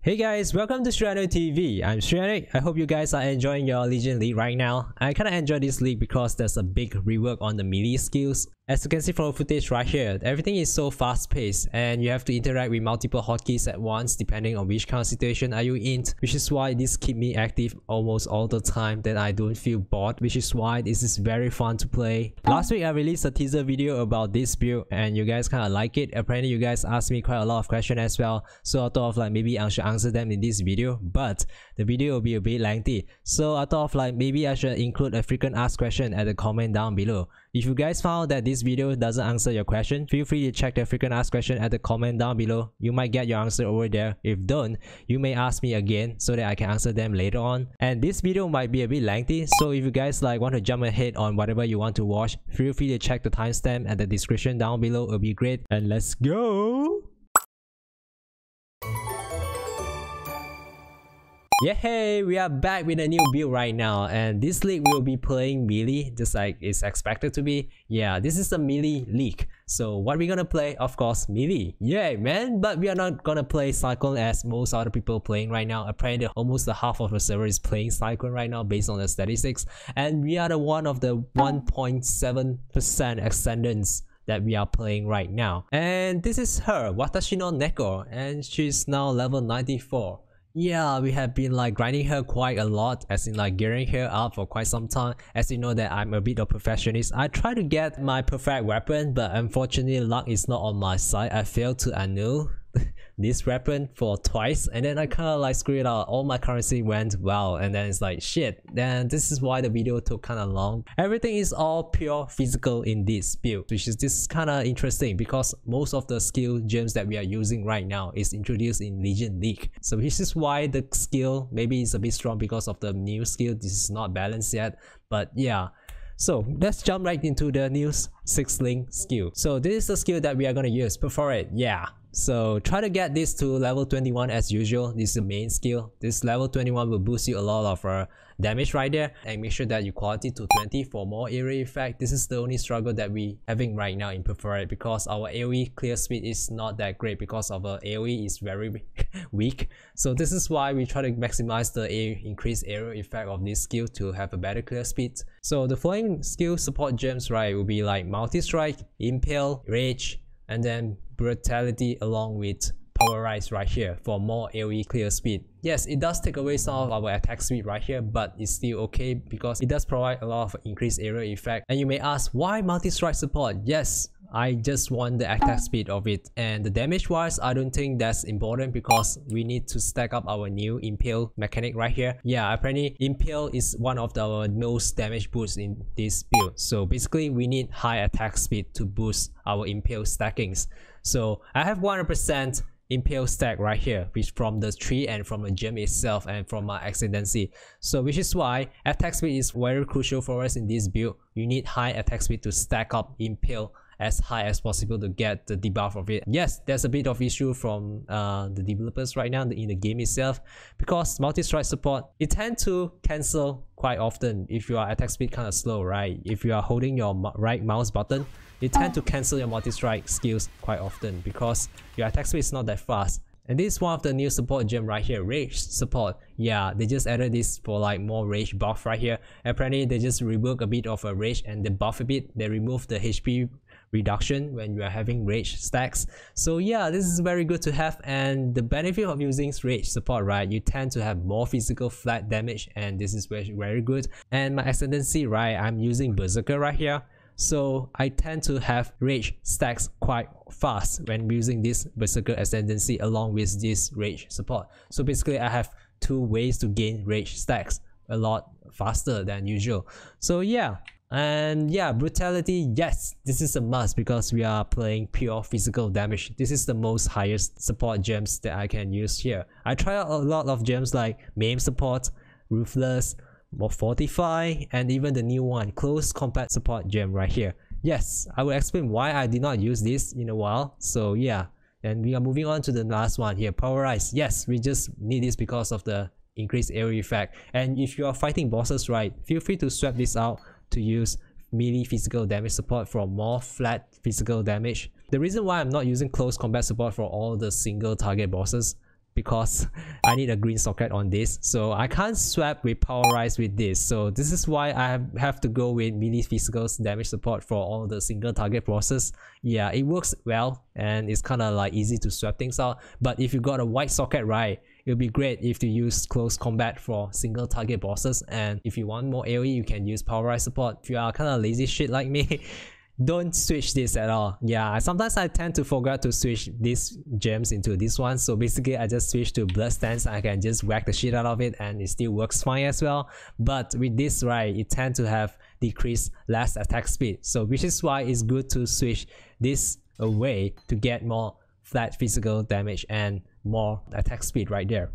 Hey guys, welcome to ShiranuiTV. I'm Shiranui. I hope you guys are enjoying your Legion League right now. I kinda enjoy this league because there's a big rework on the melee skills. As you can see from the footage right here, everything is so fast paced and you have to interact with multiple hotkeys at once depending on which kind of situation are you in, which is why this keeps me active almost all the time, that I don't feel bored, which is why this is very fun to play. Last week I released a teaser video about this build and you guys kinda like it. Apparently you guys asked me quite a lot of questions as well, so I thought of like maybe I should answer them in this video, but the video will be a bit lengthy, so I thought of like maybe I should include a frequent asked question at the comment down below. If you guys found that this video doesn't answer your question, feel free to check the frequent asked question at the comment down below. You might get your answer over there. If don't, you may ask me again so that I can answer them later on. And this video might be a bit lengthy, so if you guys like want to jump ahead on whatever you want to watch, feel free to check the timestamp at the description down below. It'll be great. And let's go! Yeah, hey, we are back with a new build right now, and this league will be playing melee just like it's expected to be. Yeah, this is a melee league. So what we're gonna play, of course, melee. Yay, man! But we are not gonna play Cyclone as most other people playing right now. Apparently almost the half of the server is playing Cyclone right now based on the statistics, and we are the one of the 1.7% Ascendants that we are playing right now. And this is her, Watashi no Neko, and she's now level 94. Yeah, we have been like grinding her quite a lot, as in like gearing her up for quite some time. As you know that I'm a bit of a perfectionist. I try to get my perfect weapon, but unfortunately luck is not on my side. I failed to annul this weapon for twice, and then I kind of like screwed it out. All my currency went well, and then it's like shit. Then this is why the video took kind of long. Everything is all pure physical in this build, which is this kind of interesting because most of the skill gems that we are using right now is introduced in Legion League. So this is why the skill maybe is a bit strong because of the new skill. This is not balanced yet, but yeah. So let's jump right into the new 6-link skill. So this is the skill that we are gonna use, Perforate. Yeah. So try to get this to level 21 as usual. This is the main skill. This level 21 will boost you a lot of damage right there, and make sure that you quality to 20 for more area effect. This is the only struggle that we having right now in Perforate because our AoE clear speed is not that great because of our AoE is very weak. So this is why we try to maximize the increased area effect of this skill to have a better clear speed. So the following skill support gems right will be like multi-strike, impale, rage, and then brutality along with Pulverise right here for more AoE clear speed. Yes, it does take away some of our attack speed right here, but it's still okay because it does provide a lot of increased area effect. And you may ask, why multi-strike support? Yes, I just want the attack speed of it, and the damage wise I don't think that's important because we need to stack up our new Impale mechanic right here. Yeah, apparently Impale is one of the most damage boosts in this build, so basically we need high attack speed to boost our Impale stackings. So I have 100% Impale stack right here, which from the tree and from the gem itself and from my Ascendancy. So which is why attack speed is very crucial for us in this build. You need high attack speed to stack up Impale as high as possible to get the debuff of it. Yes, there's a bit of issue from the developers right now in the game itself because multi-strike support, it tends to cancel quite often if your attack speed kind of slow, right? If you are holding your right mouse button, it tends to cancel your multi-strike skills quite often because your attack speed is not that fast. And this is one of the new support gem right here, Rage support. Yeah, they just added this for like more rage buff right here. Apparently they just rework a bit of a rage and they buff a bit. They remove the HP reduction when you are having rage stacks. So yeah, this is very good to have, and the benefit of using rage support, right, you tend to have more physical flat damage, and this is very good. And my Ascendancy, right, I'm using Berserker right here, so I tend to have rage stacks quite fast when using this Berserker Ascendancy along with this rage support. So basically I have two ways to gain rage stacks a lot faster than usual. So yeah. And yeah, brutality, yes, this is a must because we are playing pure physical damage. This is the most highest support gems that I can use here. I try out a lot of gems like Maim support, Ruthless, Fortify, and even the new one, Close Combat support gem right here. Yes, I will explain why I did not use this in a while. So yeah, and we are moving on to the last one here, Pulverize. Yes, we just need this because of the increased area effect. And if you are fighting bosses, right, feel free to swap this out to use melee physical damage support for more flat physical damage. The reason why I'm not using close combat support for all the single target bosses because I need a green socket on this, so I can't swap with Pulverise with this. So this is why I have to go with melee physical damage support for all the single target bosses. Yeah, it works well and it's kind of like easy to swap things out. But if you got a white socket, right, it would be great if you use close combat for single target bosses, and if you want more AoE you can use Pulverize support. If you are kind of lazy shit like me, don't switch this at all. Yeah, sometimes I tend to forget to switch these gems into this one, so basically I just switch to Blood Stance. I can just whack the shit out of it and it still works fine as well. But with this, right, it tends to have decreased less attack speed, so which is why it's good to switch this away to get more flat physical damage and more attack speed right there.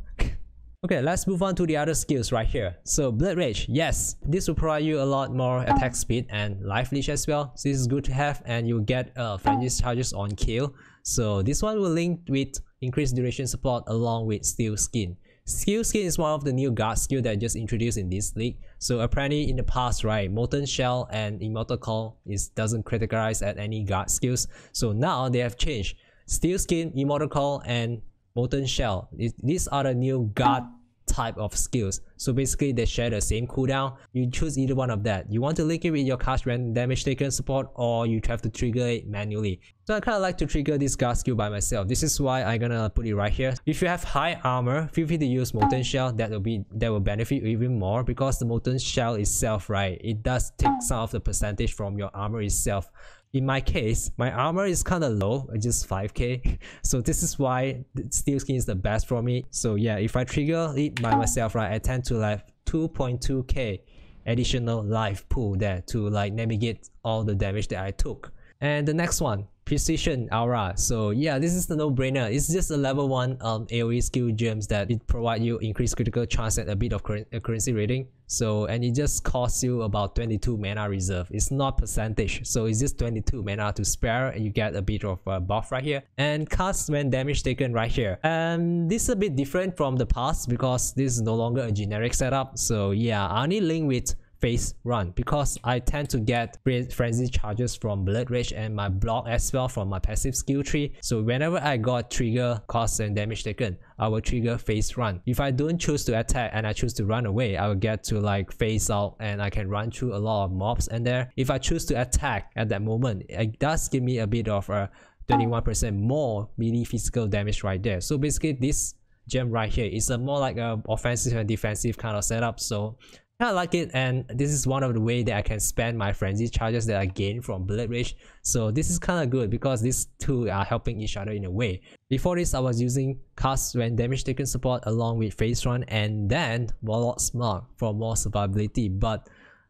Okay, let's move on to the other skills right here. So Blood Rage, yes, this will provide you a lot more attack speed and life leech as well. So this is good to have, and you get frenzy charges on kill. So this one will link with increased duration support along with Steel Skin. Steel Skin is one of the new guard skill that just introduced in this league. So apparently in the past, right, Molten Shell and Immortal Call doesn't categorize at any guard skills. So now they have changed. Steel Skin, Immortal Call, and Molten Shell. These are the new guard type of skills. So basically they share the same cooldown. You choose either one of that. You want to link it with your cast random damage taken support, or you have to trigger it manually. So I kind of like to trigger this guard skill by myself. This is why I'm gonna put it right here. If you have high armor, feel free to use Molten Shell. That will benefit you even more, because the Molten Shell itself, right, it does take some of the percentage from your armor itself. In my case, my armor is kind of low, just 5k, so this is why Steel Skin is the best for me. So yeah, if I trigger it by myself, right, I tend to like 2.2k additional life pool there to like navigate all the damage that I took. And the next one, Precision Aura. So yeah, this is the no-brainer. It's just a level 1 AoE skill gems that it provide you increased critical chance and a bit of accuracy rating. So, and it just costs you about 22 mana reserve. It's not percentage, so it's just 22 mana to spare, and you get a bit of buff right here. And cast when damage taken right here. And this is a bit different from the past because this is no longer a generic setup. So yeah, I only link with phase run because I tend to get frenzy charges from Blood Rage and my block as well from my passive skill tree. So whenever I got trigger cost and damage taken, I will trigger phase run. If I don't choose to attack and I choose to run away, I will get to like phase out and I can run through a lot of mobs. And there, if I choose to attack at that moment, it does give me a bit of a 21% more melee physical damage right there. So basically this gem right here is a more like a offensive and defensive kind of setup. So I like it, and this is one of the way that I can spend my frenzy charges that I gain from Blood Rage. So this is kind of good because these two are helping each other in a way. Before this, I was using cast when damage taken support along with phase run, and then Warlock's Mark for more survivability. But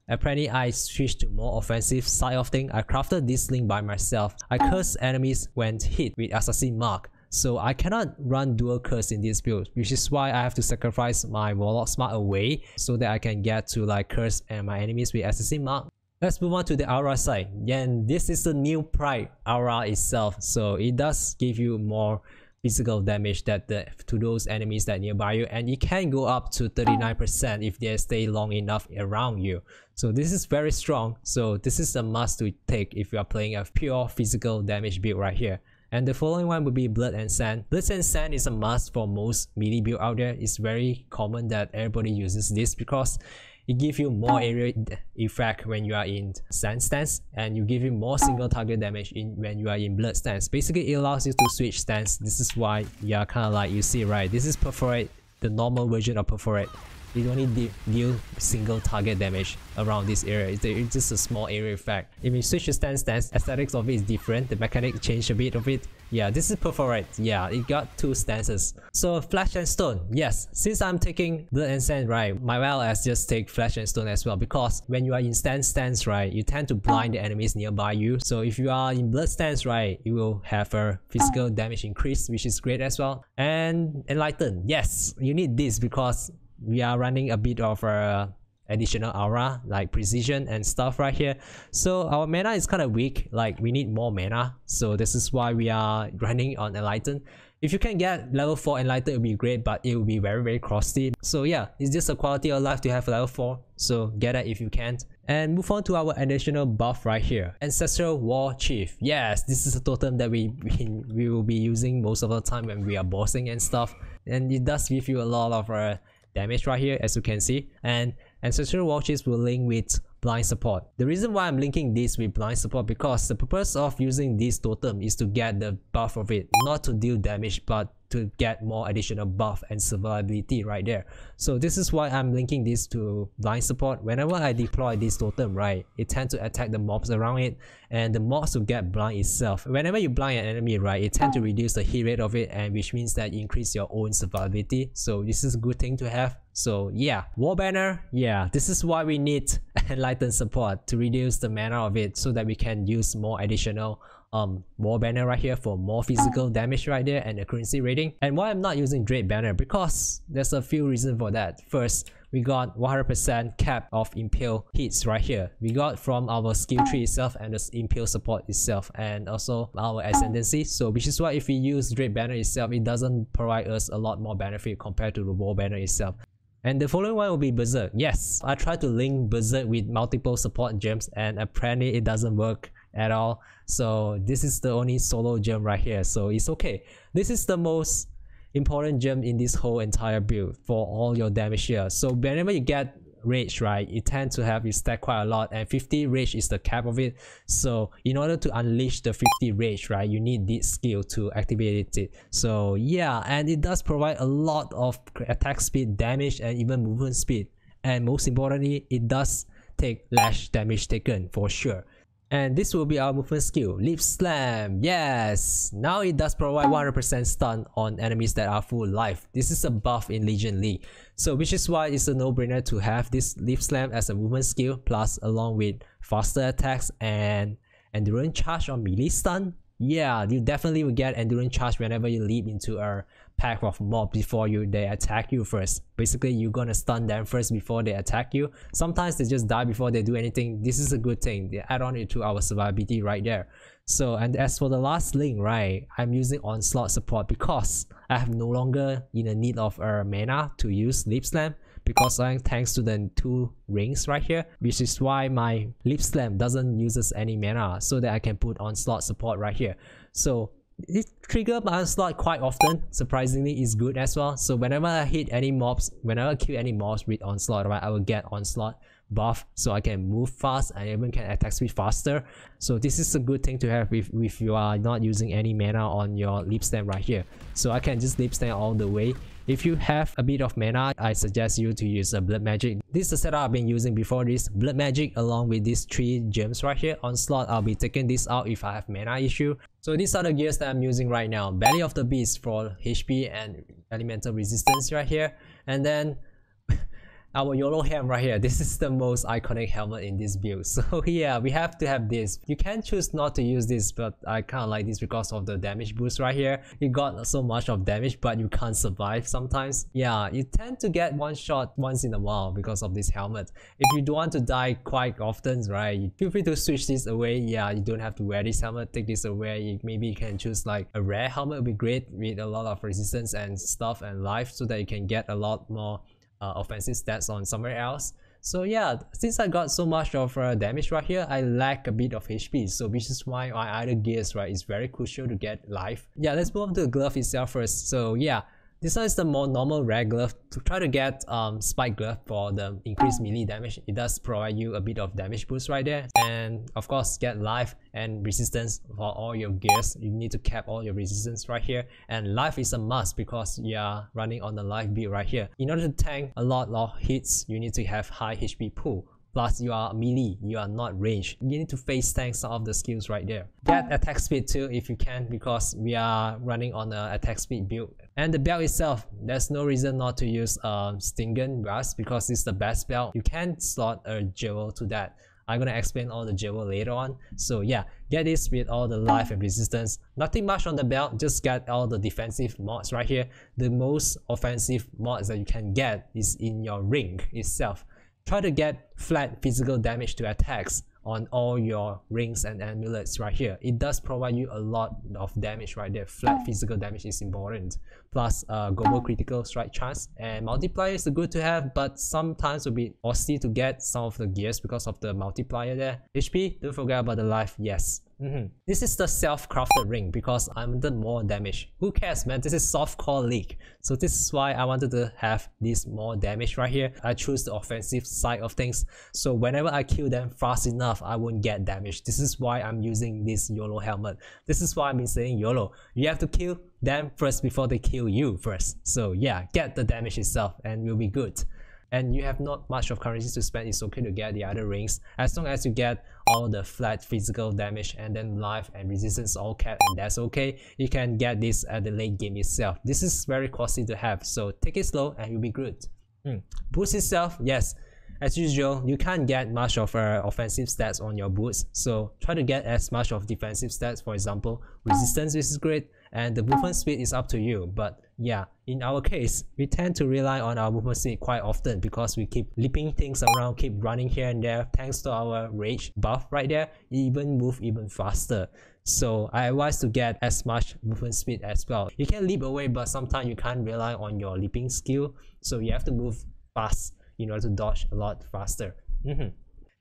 apparently I switched to more offensive side of thing. I crafted this link by myself. I curse enemies when hit with Assassin Mark. So I cannot run dual curse in this build, which is why I have to sacrifice my Warlock's Mark away so that I can get to like curse and my enemies with Assassin Mark. Let's move on to the aura side. And this is the new Pride aura itself. So it does give you more physical damage to those enemies that nearby you, and it can go up to 39% if they stay long enough around you. So this is very strong. So this is a must to take if you are playing a pure physical damage build right here. And the following one would be Blood and Sand. Blood and Sand is a must for most melee build out there. It's very common that everybody uses this because it gives you more area effect when you are in Sand stance, and you give you more single target damage when you are in Blood stance. Basically, it allows you to switch stance. This is why you are kind of like, you see, right? This is Perforate, the normal version of Perforate. It only deal single target damage around this area. It's just a small area effect. If you switch to stance, aesthetics of it is different. The mechanic changed a bit of it. Yeah, this is Perforate. Yeah, it got 2 stances. So Flesh and Stone. Yes, since I'm taking Blood and Sand, right, might well as just take Flesh and Stone as well, because when you are in stance, right, you tend to blind the enemies nearby you. So if you are in Blood stance, right, you will have a physical damage increase, which is great as well. And Enlighten. Yes, you need this because we are running a bit of additional aura like precision and stuff right here. So our mana is kind of weak, like we need more mana. So this is why we are running on Enlighten. If you can get level 4 Enlightened, it would be great, but it will be very costly. So yeah, it's just a quality of life to have level 4, so get it if you can. And move on to our additional buff right here, Ancestral War Chief. Yes, this is a totem that we will be using most of the time when we are bossing and stuff, and it does give you a lot of damage right here, as you can see. And Ancestral War Chiefs will link with blind support. The reason why I'm linking this with blind support, because the purpose of using this totem is to get the buff of it, not to deal damage, but to get more additional buff and survivability right there. So this is why I'm linking this to blind support. Whenever I deploy this totem, right, it tends to attack the mobs around it, and the mobs will get blind itself. Whenever you blind an enemy, right, it tends to reduce the hit rate of it, and which means that you increase your own survivability. So this is a good thing to have. So yeah, War Banner, yeah, this is why we need Enlightened support to reduce the mana of it, so that we can use more additional War Banner right here for more physical damage right there and accuracy rating. And why I'm not using Dread Banner, because there's a few reasons for that. First, we got 100% cap of Impale hits right here. We got from our skill tree itself and the Impale support itself, and also our Ascendancy. So which is why if we use Dread Banner itself, it doesn't provide us a lot more benefit compared to the War Banner itself. And the following one will be Berserk. Yes, I tried to link Berserk with multiple support gems, and apparently it doesn't work at all. So this is the only solo gem right here, so it's okay. This is the most important gem in this whole entire build for all your damage here. So whenever you get rage, right, you tend to have you stack quite a lot, and 50 rage is the cap of it. So in order to unleash the 50 rage, right, you need this skill to activate it. So yeah, and it does provide a lot of attack speed, damage, and even movement speed. And most importantly, it does take less damage taken for sure. And this will be our movement skill, Leaf Slam. Yes, now it does provide 100% stun on enemies that are full life. This is a buff in Legion League, so which is why it's a no-brainer to have this Leaf Slam as a movement skill, plus along with faster attacks and endurance charge on melee stun. Yeah, you definitely will get endurance charge whenever you leap into a pack of mobs before they attack you first. Basically, you're gonna stun them first before they attack you. Sometimes they just die before they do anything. This is a good thing. They add on it to our survivability right there. So, and as for the last link, right, I'm using Onslaught support because I have no longer in a need of mana to use Leap Slam, because thanks to the 2 rings right here, which is why my Leap Slam doesn't use any mana, so that I can put Onslaught support right here. So it triggers my Onslaught quite often. Surprisingly, it's good as well. So whenever I hit any mobs, whenever I kill any mobs with Onslaught, right, I will get Onslaught buff, so I can move fast and even can attack speed faster. So this is a good thing to have if you are not using any mana on your Leap Slam right here. So I can just Leap Slam all the way. If you have a bit of mana, I suggest you to use a Blood Magic. This is the setup I've been using before this. Blood Magic along with these 3 gems right here. Onslaught, I'll be taking this out if I have mana issue. So these are the gears that I'm using right now. Belly of the Beast for HP and elemental resistance right here. And then our YOLO helm right here. This is the most iconic helmet in this build. So yeah, we have to have this. You can choose not to use this, but I kind of like this because of the damage boost right here. You got so much of damage, but you can't survive sometimes. Yeah, you tend to get one shot once in a while because of this helmet. If you don't want to die quite often, right, feel free to switch this away. Yeah, you don't have to wear this helmet. Take this away. Maybe you can choose like a rare helmet, would be great with a lot of resistance and stuff and life, so that you can get a lot more offensive stats on somewhere else. So yeah, since I got so much of damage right here, I lack a bit of HP, so which is why my other gears, right, is very crucial to get life. Yeah, let's move on to the glove itself first. So yeah, this one is the more normal rare glove. To try to get spike glove for the increased melee damage, it does provide you a bit of damage boost right there, and of course get life and resistance for all your gears. You need to cap all your resistance right here, and life is a must because you are running on the life build right here. In order to tank a lot of hits, you need to have high HP pool. Plus you are melee, you are not ranged. You need to face tank some of the skills right there. Get attack speed too if you can, because we are running on an attack speed build. And the belt itself, there's no reason not to use Stinging Rust because it's the best belt. You can slot a jewel to that. I'm gonna explain all the jewel later on. So yeah, get this with all the life and resistance. Nothing much on the belt, just get all the defensive mods right here. The most offensive mods that you can get is in your ring itself. Try to get flat physical damage to attacks on all your rings and amulets right here. It does provide you a lot of damage right there. Flat physical damage is important, plus global critical strike chance, and multiplier is good to have, but sometimes will be costly to get some of the gears because of the multiplier there. HP, don't forget about the life. Yes. This is the self-crafted ring because I wanted more damage. Who cares, man? This is softcore league, so this is why I wanted to have this more damage right here. I choose the offensive side of things, so whenever I kill them fast enough, I won't get damage. This is why I'm using this YOLO helmet. This is why I've been saying YOLO. You have to kill them first before they kill you first. So yeah, get the damage itself and you'll be good. And you have not much of currency to spend, it's okay to get the other rings. As long as you get all the flat physical damage and then life and resistance all capped, and that's okay. You can get this at the late game itself. This is very costly to have, so take it slow and you'll be good. Boost itself, yes. As usual, you can't get much of offensive stats on your boots, so try to get as much of defensive stats. For example, resistance, which is great, and the movement speed is up to you. But yeah, in our case, we tend to rely on our movement speed quite often because we keep leaping things around, keep running here and there. Thanks to our rage buff right there, you even move even faster. So I advise to get as much movement speed as well. You can leap away, but sometimes you can't rely on your leaping skill, so you have to move fast in order to dodge a lot faster.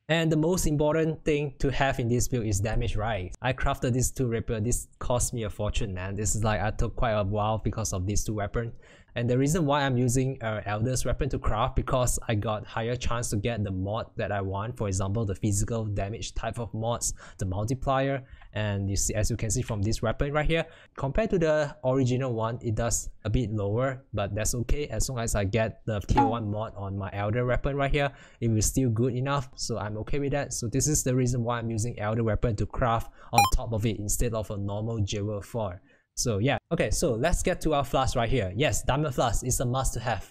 And the most important thing to have in this build is damage rise. I crafted these two rapier. This cost me a fortune, man. This is like, I took quite a while because of these two weapons. And the reason why I'm using Elder's weapon to craft, because I got higher chance to get the mod that I want. For example, the physical damage type of mods, the multiplier, and you see, as you can see from this weapon right here, compared to the original one, it does a bit lower, but that's okay. As long as I get the tier 1 mod on my Elder weapon right here, it will still good enough, so I'm okay with that. So this is the reason why I'm using Elder weapon to craft on top of it instead of a normal jewel 4. So yeah, okay, so let's get to our flask right here. Yes, diamond flask is a must to have.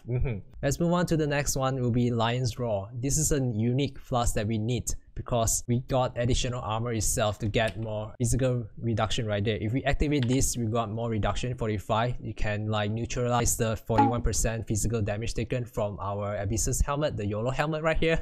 Let's move on to the next one. Will be Lion's Roar. This is a unique flask that we need because we got additional armor itself to get more physical reduction right there. If we activate this, we got more reduction, 45. You can like neutralize the 41% physical damage taken from our Abyss's helmet, the YOLO helmet right here.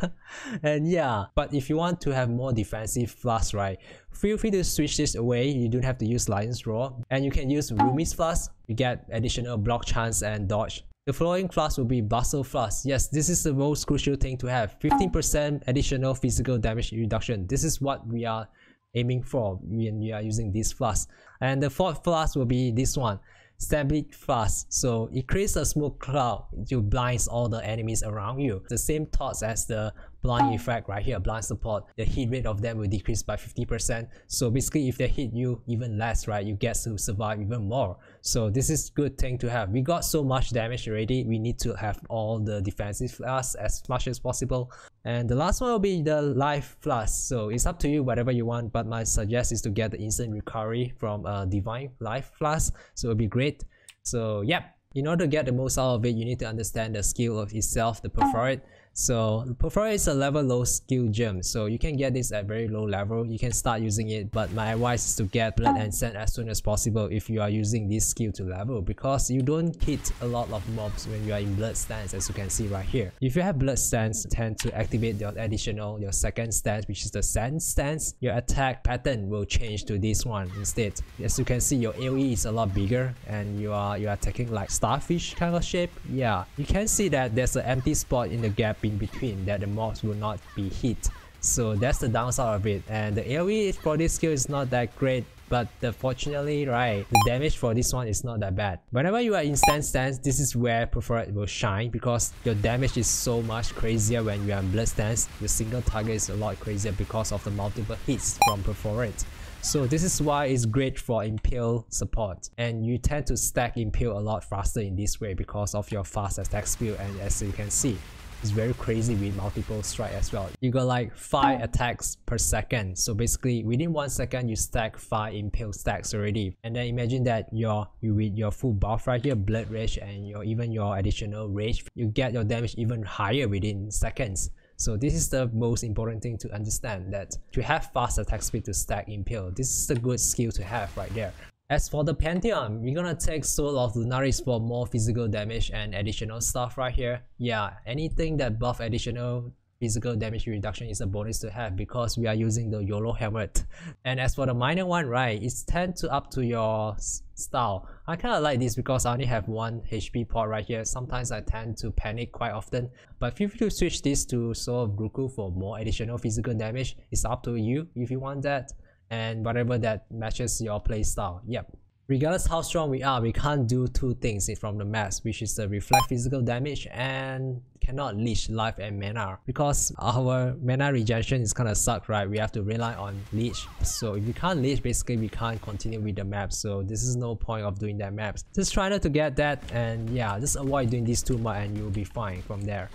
And yeah, but if you want to have more defensive flask, right, feel free to switch this away. You don't have to use Lion's Roar, and you can use Rumi's flask. You get additional block chance and dodge. The following flask will be Bustle Flask. Yes, this is the most crucial thing to have. 15% additional physical damage reduction. This is what we are aiming for when we are using this flask. And the fourth flask will be this one, Stability Flask. So it creates a smoke cloud to blind all the enemies around you. The same thoughts as the blind effect right here, blind support. The hit rate of them will decrease by 50%. So basically if they hit you even less, right, you get to survive even more. So this is good thing to have. We got so much damage already, we need to have all the defensive flasks as much as possible. And the last one will be the life flask. So it's up to you whatever you want, but my suggest is to get the instant recovery from a divine life flask, so it'll be great. So yeah, in order to get the most out of it, you need to understand the skill of itself, the Perforate. So Perforate is a level low skill gem, so you can get this at very low level. You can start using it, but my advice is to get Blood and Sand as soon as possible if you are using this skill to level, because you don't hit a lot of mobs when you are in Blood stance, as you can see right here. If you have Blood stance, tend to activate your second stance, which is the Sand stance. Your attack pattern will change to this one instead. As you can see, your AoE is a lot bigger and you are attacking like starfish kind of shape. Yeah, you can see that there's an empty spot in the gap in between that the mobs will not be hit. So that's the downside of it. And the AoE for this skill is not that great, but fortunately, right, the damage for this one is not that bad. Whenever you are in stand stance, this is where Perforate will shine, because your damage is so much crazier when you are in blood stance. The single target is a lot crazier because of the multiple hits from Perforate. So this is why it's great for Impale support, and you tend to stack Impale a lot faster in this way because of your fast attack speed. And as you can see, it's very crazy with multiple strike as well. You got like 5 attacks per second, so basically within 1 second you stack 5 Impale stacks already. And then imagine that you with your full buff right here, blood rage, and even your additional rage, you get your damage even higher within seconds. So this is the most important thing to understand, that to have fast attack speed to stack Impale, this is a good skill to have right there. As for the Pantheon, we're gonna take Soul of Lunaris for more physical damage and additional stuff right here. Yeah, anything that buff additional physical damage reduction is a bonus to have because we are using the YOLO helmet. And as for the minor one, right, it's 10 to up to your style. I kind of like this because I only have 1 HP pot right here. Sometimes I tend to panic quite often, but feel free to switch this to Soul of Groku for more additional physical damage. It's up to you if you want that, and whatever that matches your play style. Yep. Regardless how strong we are, we can't do 2 things from the max, which is the reflect physical damage and cannot leech life and mana, because our mana regeneration is kind of suck, right? We have to rely on leech. So if we can't leech, basically we can't continue with the map. So this is no point of doing that maps. Just try not to get that, and yeah, just avoid doing this too much and you'll be fine from there.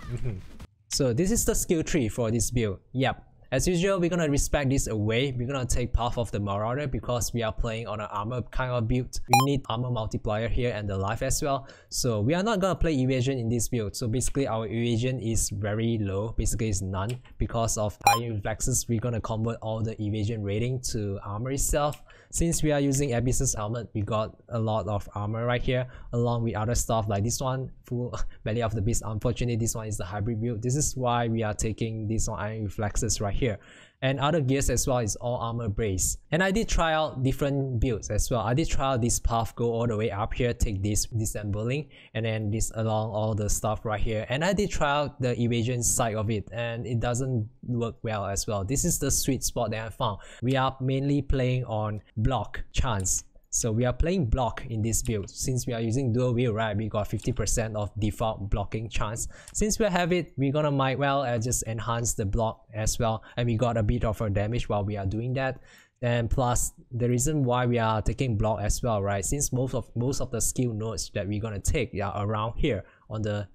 So this is the skill tree for this build. Yep. As usual, we're gonna respect this away. We're gonna take Path of the Marauder because we are playing on an armor kind of build. We need armor multiplier here and the life as well. So we are not gonna play evasion in this build. So basically our evasion is very low. Basically it's none. Because of higher reflexes, we're gonna convert all the evasion rating to armor itself. Since we are using Abyss's helmet, we got a lot of armor right here, along with other stuff like this one, full belly of the beast. Unfortunately, this one is the hybrid build. This is why we are taking this one iron reflexes right here. And other gears as well is all armor base. And I did try out different builds as well. I did try out this path, go all the way up here, take this disembowling, and then this along all the stuff right here. And I did try out the evasion side of it, and it doesn't work well as well. This is the sweet spot that I found. We are mainly playing on block chance. So we are playing block in this build. Since we are using dual wield, right, we got 50% of default blocking chance. Since we have it, we're gonna might well just enhance the block as well, and we got a bit of a damage while we are doing that. And plus, the reason why we are taking block as well, right, since most of the skill nodes that we're gonna take are around here on the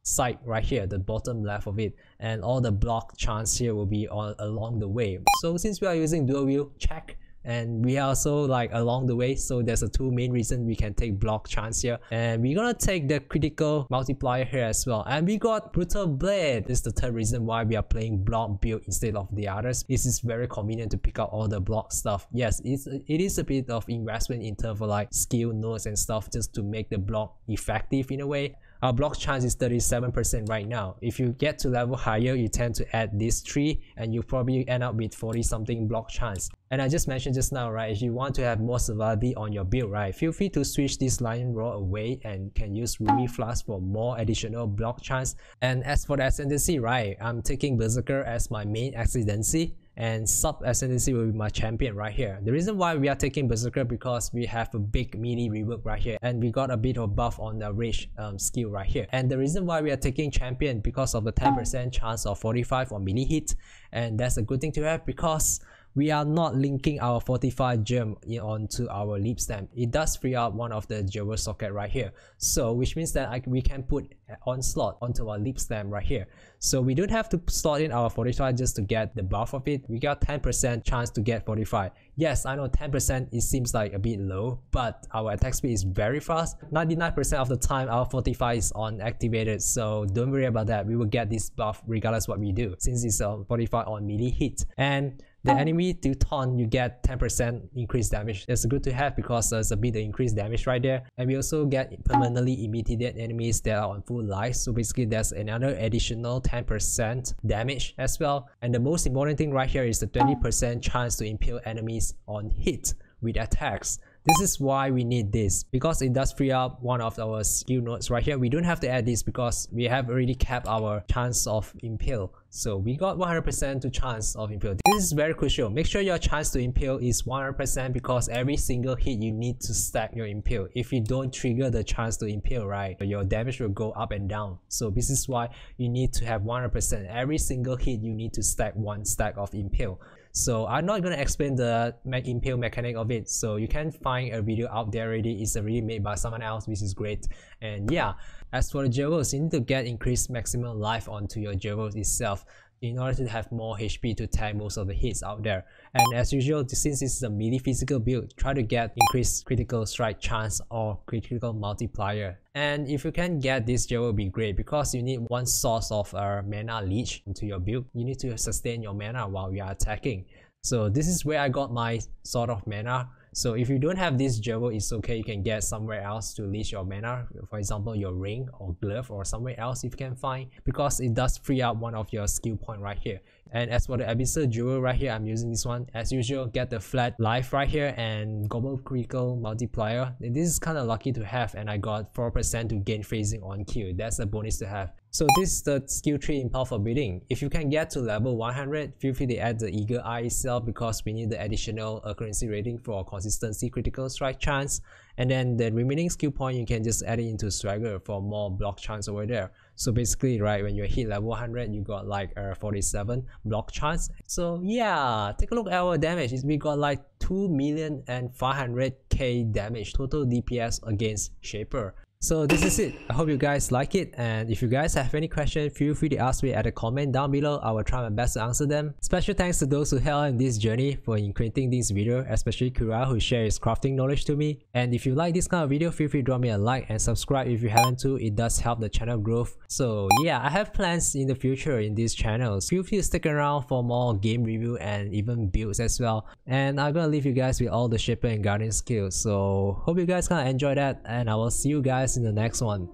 side right here, the bottom left of it, and all the block chance here will be all along the way. So since we are using dual wield, check. And we are also like along the way, so there's a 2 main reasons we can take block chance here. And we're gonna take the critical multiplier here as well. And we got brutal blade. This is the 3rd reason why we are playing block build instead of the others. This is very convenient to pick up all the block stuff. Yes, it is a bit of investment in terms of like skill nodes and stuff just to make the block effective in a way. Our block chance is 37% right now. If you get to level higher, you tend to add this 3 and you probably end up with 40 something block chance. And I just mentioned just now, right, if you want to have more survivability on your build, right, feel free to switch this Lion Roar away and can use Ruby Flask for more additional block chance. And as for the Ascendancy, right, I'm taking Berserker as my main Ascendancy, and sub Ascendancy will be my champion right here. The reason why we are taking Berserker because we have a big mini rework right here, and we got a bit of buff on the rage skill right here. And the reason why we are taking champion because of the 10% chance of 45 on melee hit, and that's a good thing to have because we are not linking our 45 gem onto our leap stem. It does free up one of the jewel socket right here, so which means that we can put onslaught onto our leap stem right here. So we don't have to slot in our 45 just to get the buff of it. We got 10% chance to get 45. Yes, I know 10% it seems like a bit low, but our attack speed is very fast. 99% of the time our 45 is on activated, so don't worry about that. We will get this buff regardless what we do, since it's a 45 on melee hit. And the enemy to taunt, you get 10% increased damage. That's good to have because there's a bit of increased damage right there. And we also get permanently immediate enemies that are on full life. So basically there's another additional 10% damage as well. And the most important thing right here is the 20% chance to impale enemies on hit with attacks. This is why we need this, because it does free up one of our skill nodes right here. We don't have to add this because we have already capped our chance of impale. So we got 100% to chance of impale. This is very crucial. Make sure your chance to impale is 100% because every single hit you need to stack your impale. If you don't trigger the chance to impale, right, your damage will go up and down. So this is why you need to have 100%. Every single hit you need to stack 1 stack of impale. So I'm not going to explain the impale mechanic of it, so you can find a video out there already. It's already made by someone else, which is great. And yeah, as for the jewels, you need to get increased maximum life onto your jewels itself in order to have more HP to tank most of the hits out there. And as usual, since this is a melee physical build, try to get increased critical strike chance or critical multiplier. And if you can get this gem, will be great because you need 1 source of mana leech into your build. You need to sustain your mana while you are attacking. So this is where I got my sort of mana. So if you don't have this jewel, it's okay, you can get somewhere else to leech your mana, for example your ring or glove or somewhere else if you can find, because it does free up one of your skill point right here. And as for the abyssal jewel right here, I'm using this one. As usual, get the flat life right here and global critical multiplier. This is kind of lucky to have, and I got 4% to gain phasing on Q. That's a bonus to have. So this is the skill tree Impale for building. If you can get to level 100, feel free to add the eagle eye itself, because we need the additional accuracy rating for consistency critical strike chance. And then the remaining skill point, you can just add it into Swagger for more block chance over there. So basically, right, when you hit level 100, you got like 47 block chance. So yeah, take a look at our damage. We got like 2,500,000 damage total DPS against Shaper. So this is it. I hope you guys like it, and if you guys have any questions, feel free to ask me at the comment down below. I will try my best to answer them. Special thanks to those who helped in this journey for creating this video, especially Kura, who shared his crafting knowledge to me. And if you like this kind of video, feel free to drop me a like and subscribe if you haven't too. It does help the channel growth. So yeah, I have plans in the future in these channels. Feel free to stick around for more game review and even builds as well. And I'm gonna leave you guys with all the Shaper and Guardian skills. So hope you guys gonna enjoy that, and I will see you guys in the next one.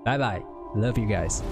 Bye bye. Love you guys.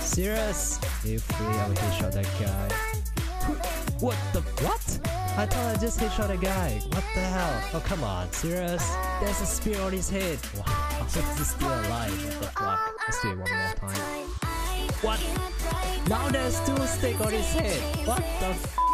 Serious? If we ever headshot that guy. What the what? I thought I just headshot a guy. What the hell? Oh come on, serious? There's a spear on his head. Wow, how is he still alive? What the fuck? Let's do it one more time. What? Now there's 2 sticks on his head. What the f